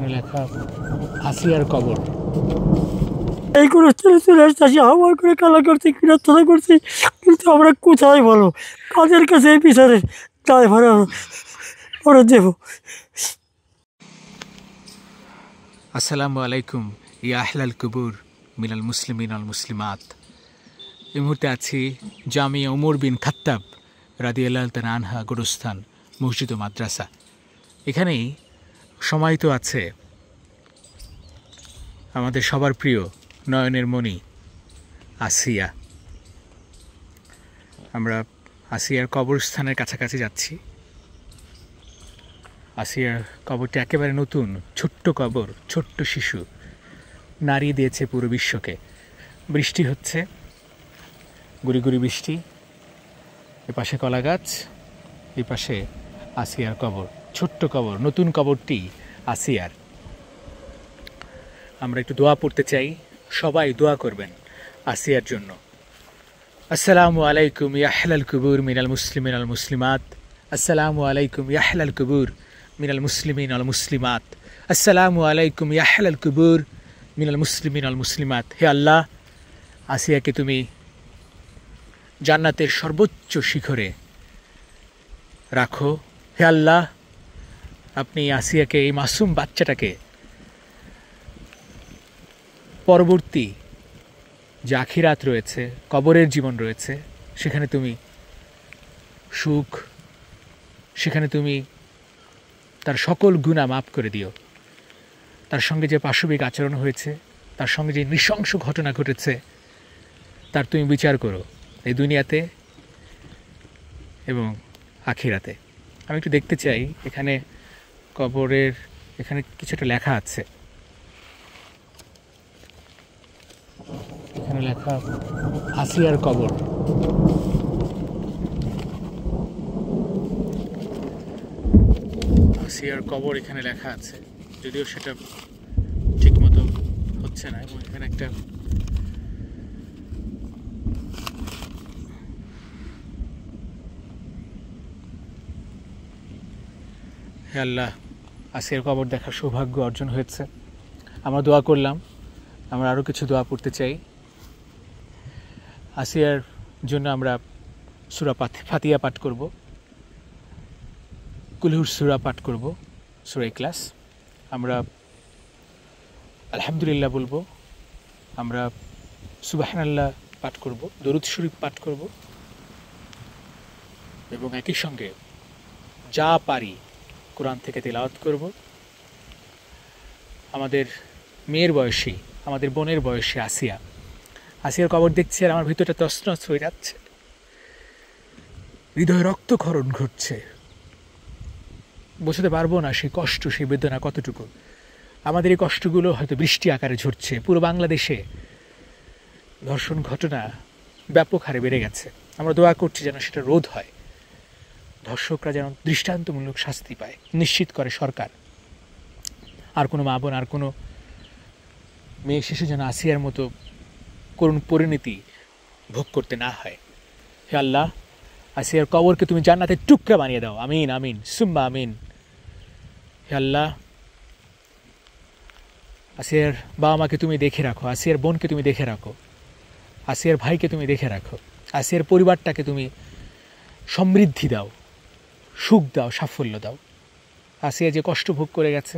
এখানে লেখা আসিয়ার কবর। এই করে চলে আসছি, আমার করে কালা করছি, বিরক্ততা করছি, কিন্তু আমরা কোথায় বলো, কাদের কাছে এই বিচারে তাই ভাড়া ওরা দেবো। আসসালামু আলাইকুম ইয়া আহলাল কুবুর মিনাল মুসলিমিন আল মুসলিমাত। এই মুহূর্তে আছি জামিয়া উমর বিন খাত্তাব রাদিয়াল্লাহু তাআলা আনহা গোরস্থান মসজিদ ও মাদ্রাসা। এখানেই সমাহিত আছে আমাদের সবার প্রিয় নয়নের মণি আসিয়া। আমরা আসিয়ার কবরস্থানের কাছাকাছি যাচ্ছি। আসিয়ার কবরটি একেবারে নতুন, ছোট্ট কবর, ছোট্ট শিশু নাড়িয়ে দিয়েছে পুরো বিশ্বকে। বৃষ্টি হচ্ছে, গুড়ি গুড়ি বৃষ্টি। এপাশে কলা গাছ, এই পাশে আসিয়ার কবর, ছোট্ট কবর, নতুন কবরটি আসিয়ার। আমরা একটু দোয়া পড়তে চাই, সবাই দোয়া করবেন আসিয়ার জন্য। আসসালামু আলাইকুম ইয়া আহলাল কুবুর মিনাল মুসলিমিন আল মুসলিমাত। আসসালামু আলাইকুম ইয়া আহলাল কুবুর মিনাল মুসলিমিন আল মুসলিমাত। আসসালামু আলাইকুম ইয়া আহলাল কুবুর মিনাল মুসলিমিন আল মুসলিমাত। হে আল্লাহ, আসিয়াকে তুমি জান্নাতের সর্বোচ্চ শিখরে রাখো। হে আল্লাহ, আপনি আসিয়াকে, এই মাসুম বাচ্চাটাকে পরবর্তী যে আখিরাত রয়েছে, কবরের জীবন রয়েছে, সেখানে তুমি সুখ, সেখানে তুমি তার সকল গুনাহ মাফ করে দিও। তার সঙ্গে যে পাশবিক আচরণ হয়েছে, তার সঙ্গে যে নৃশংস ঘটনা ঘটেছে, তার তুমি বিচার করো এই দুনিয়াতে এবং আখিরাতে। আমি একটু দেখতে চাই এখানে কবরের, এখানে কিছু একটা লেখা আছে। এখানে লেখা আসিয়ার কবর। আসিয়ার কবর এখানে লেখা আছে, যদিও সেটা ঠিক মতো হচ্ছে না। এবং এখানে একটা হে আল্লাহ, আসিয়ার কবর দেখার সৌভাগ্য অর্জন হয়েছে। আমরা দোয়া করলাম, আমরা আরও কিছু দোয়া পড়তে চাই। আসিয়ার জন্য আমরা সূরা ফাতিহা পাঠ করব, কুলহুর সূরা পাঠ করব, সূরা ইখলাস। আমরা আলহামদুলিল্লাহ বলবো, আমরা সুবহানাল্লাহ পাঠ করব, দরুদ শরীফ পাঠ করব, এবং একই সঙ্গে যা পারি কোরআন থেকে তিলাওয়াত করব। আমাদের মেয়ের বয়সী, আমাদের বোনের বয়সী আসিয়া, আসিয়ার কবর দেখছি আর আমার ভিতরটা তছনছ হয়ে যাচ্ছে, হৃদয়ে রক্তক্ষরণ ঘটছে। বোঝাতে পারবো না সেই কষ্ট, সেই বেদনা কতটুকু। আমাদের এই কষ্টগুলো হয়তো বৃষ্টি আকারে ঝরছে। পুরো বাংলাদেশে ধর্ষণ ঘটনা ব্যাপক হারে বেড়ে গেছে। আমরা দোয়া করছি যেন সেটা রোধ হয়, ধর্ষকরা যেন দৃষ্টান্তমূলক শাস্তি পায়, নিশ্চিত করে সরকার। আর কোনো মা বোন, আর কোনো মেয়ে শিশু যেন আসিয়ার মতো করুণ পরিণতি ভোগ করতে না হয়। হে আল্লাহ, আসিয়ার কবরকে তুমি জান্নাতের টুকরা বানিয়ে দাও। আমিন আমিন সুম্মা আমিন। হে আল্লাহ, আসিয়ার বাবা মাকে তুমি দেখে রাখো, আসিয়ার বোনকে তুমি দেখে রাখো, আসিয়ার ভাইকে তুমি দেখে রাখো, আসিয়ার পরিবারটাকে তুমি সমৃদ্ধি দাও, সুখ দাও, সাফল্য দাও। আসিয়া যে কষ্ট ভোগ করে গেছে,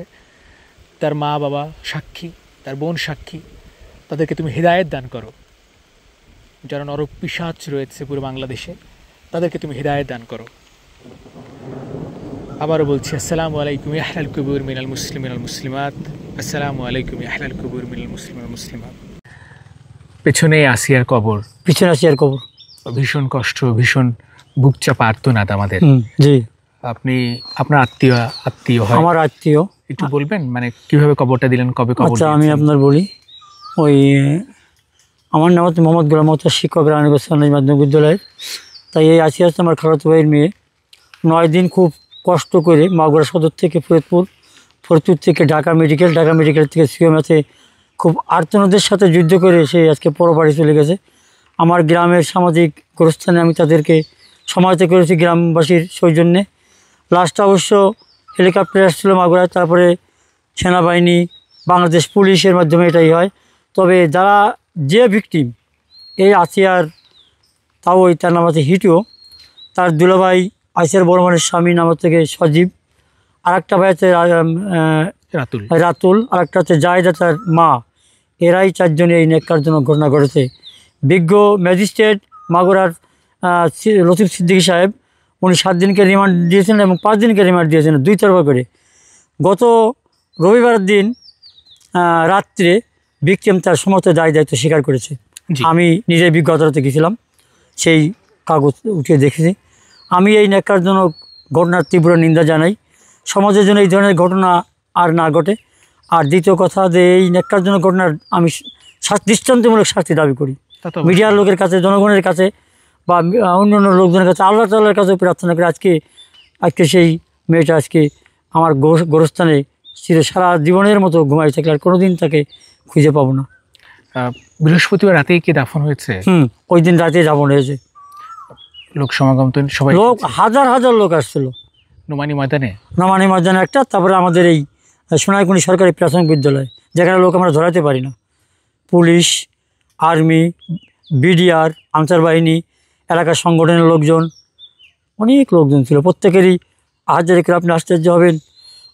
তার মা বাবা সাক্ষী, তার বোন সাক্ষী, তাদেরকে তুমি হিদায়াত দান করো। যারা নরক পিশাচ রয়েছে পুরো বাংলাদেশে, তাদেরকে তুমি হিদায়াত দান করো। আবারও বলছি, আসসালামু আলাইকুম ইয়া আহলাল কুবুর মিনাল মুসলিমিন আল মুসলিমাত। আসসালামু আলাইকুম ইয়া আহলাল কুবুর মিনাল মুসলিমিন আল মুসলিমাত। পেছনে আসিয়ার কবর, পিছনে আসিয়ার কবর। ভীষণ কষ্ট, ভীষণ বুক চাপা আর্তনাদ আমাদের। জি, আপনি, আপনার আত্মীয় হয়? আমার আত্মীয়। একটু বলবেন মানে কিভাবে কবরটা দিলেন, কবে কবর? আচ্ছা, আমি আপনার বলি। ওই আমার নাম হচ্ছে মোহাম্মদ গোলাম মোহাম্মদ, শিক্ষক রানীগঞ্জ মাধ্যমিক বিদ্যালয়ের। তাই এই আসিয়া হচ্ছে আমার খালাতো ভাইয়ের মেয়ে। 9 দিন খুব কষ্ট করে মাগুরা সদর থেকে ফরিদপুর থেকে ঢাকা মেডিকেল থেকে সিএমএতে খুব আর্তনাদের সাথে যুদ্ধ করে সে আজকে পরবাড়ি চলে গেছে। আমার গ্রামের সামাজিক গোরস্থানে আমি তাদেরকে সহায়তা করেছি গ্রামবাসীর সৌজন্যে। লাস্টটা অবশ্য হেলিকপ্টার আসছিলো মাগুরায়, তারপরে সেনাবাহিনী, বাংলাদেশ পুলিশের মাধ্যমে এটাই হয়। তবে যারা যে ভিকটিম এই আসিয়ার, তাও ওই তার নাম আছে হিটু, তার দুলাভাই আসিয়ার বড় মানের স্বামী নাম থেকে সজীব, আর একটা ভাই আছে রাতুল। রাতুল, আর একটা হচ্ছে জায়দা তার মা। এরাই চারজনে এই ন্যাক্কারজনক ঘটনা ঘটেছে। বিজ্ঞ ম্যাজিস্ট্রেট মাগুরার লতিফ সিদ্দিকী সাহেব, উনি 7 দিনকে রিমান্ড দিয়েছেন এবং 5 দিনকে রিমান্ড দিয়েছেন 2 তরফা করে। গত রবিবারের দিন রাত্রে ভিকটিম তার সমস্ত দায়িত্ব স্বীকার করেছে। জি। আমি নিজে বিজ্ঞ আদালতে গেছিলাম, সেই কাগজ উঠিয়ে দেখেছি। আমি এই ন্যাক্কারজনক ঘটনার তীব্র নিন্দা জানাই। সমাজের জন্য এই ধরনের ঘটনা আর না ঘটে। আর দ্বিতীয় কথা, যে এই ন্যাক্কারজনক ঘটনার আমি দৃষ্টান্তমূলক শাস্তি দাবি করি। তা তো মিডিয়ার লোকের কাছে, জনগণের কাছে, বা অন্যান্য লোকজনের কাছে, আল্লাহ তাআলার কাছে প্রার্থনা করে আজকে সেই মেয়েটা আজকে আমার গোরস্থানে সারা জীবনের মতো ঘুমাই থাকলে আর কোনোদিন তাকে খুঁজে পাবো না। বৃহস্পতিবার রাতেই কি দাফন হয়েছে? ওই দিন রাতে যাপন হয়েছে। লোক সমাগম তো সবাই, লোক হাজার হাজার লোক আসছিল নোমানি ময়দানে। নমানি ময়দানে একটা, তারপরে আমাদের এই সোনাইকুনি সরকারি প্রাথমিক বিদ্যালয়, যেখানে লোক আমরা ধরাতে পারি না। পুলিশ, আর্মি, বিডিআর, আনসার বাহিনী, এলাকার সংগঠনের লোকজন, অনেক লোকজন ছিল। প্রত্যেকেরই হাজারে করে আপনি আশ্চর্য হবেন।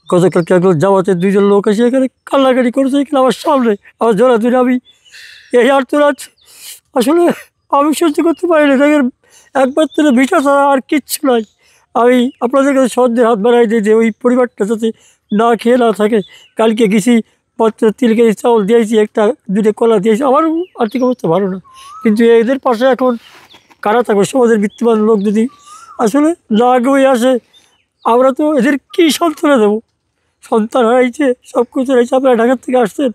গতকালকে একজন জামাতের 2 জন লোক এসে এখানে কান্নাকাটি করেছে, এখানে আমার সামনে আমার জোড়া ধরে। আমি এই আর্তরাজ আসলে আমি সহ্য করতে পারি না। দেখেন, একবার তো ভিটা ছাড়া আর কিচ্ছু নাই। আমি আপনাদের কাছে সহজে হাত বাড়াই দিই যে ওই পরিবারটা যাতে না খেয়ে না থাকে। কালকে গেছি মাত্র 3 কেজি চাউল দিয়েছি, 1-2 কলা দিয়েছি। আমারও আর্থিক অবস্থা ভালো না, কিন্তু এদের পাশে এখন কারা থাকবে? সমাজের বিত্তবান লোক যদি আসলে না আগে আসে, আমরা তো এদের কী সান্ত্বনা দেবো? সন্তান হারাইছে, সব কিছু হারাইছে। আপনারা ঢাকার থেকে আসছেন,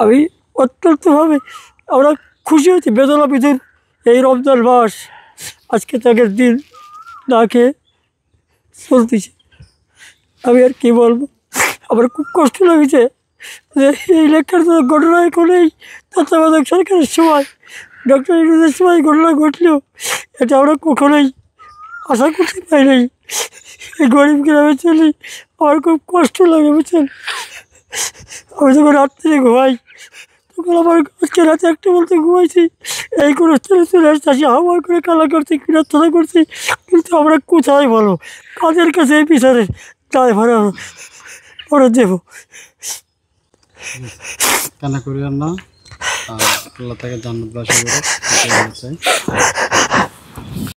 আমি অত্যন্তভাবে আমরা খুশি হয়েছি। বেদনা বিধুর এই রমজান মাস, আজকে তাকে দিন না খেয়ে চলতেছে। আমি আর কী বলবো? আমার খুব কষ্ট লাগছে যে এই লেখার ঘটনা এখন এই তত্ত্বাবধায়ক সরকারের সময়, ডক্টর ইউনূসের সময় ঘটনা ঘটলেও এটা আমরা কখনোই আশা করতে পারি নাই। এই গরিব গ্রামে চলি, আমার খুব কষ্ট লাগে, বুঝছেন? আমি যখন রাত্রে ঘুমাই, তখন আমার আজকে রাতে 1টা বলতে ঘুমাইছি, এই করে চলে আসতে আসি, হাওয়া করে কালা করছি, কিরাতনা করছি। কিন্তু আমরা কোথায় বলো, কাদের কাছে এই বিচারে দায় ভাড়া আমরা দেবো? কান্না করিও না, আল্লাহ তাকে জান্নাতবাসী করে।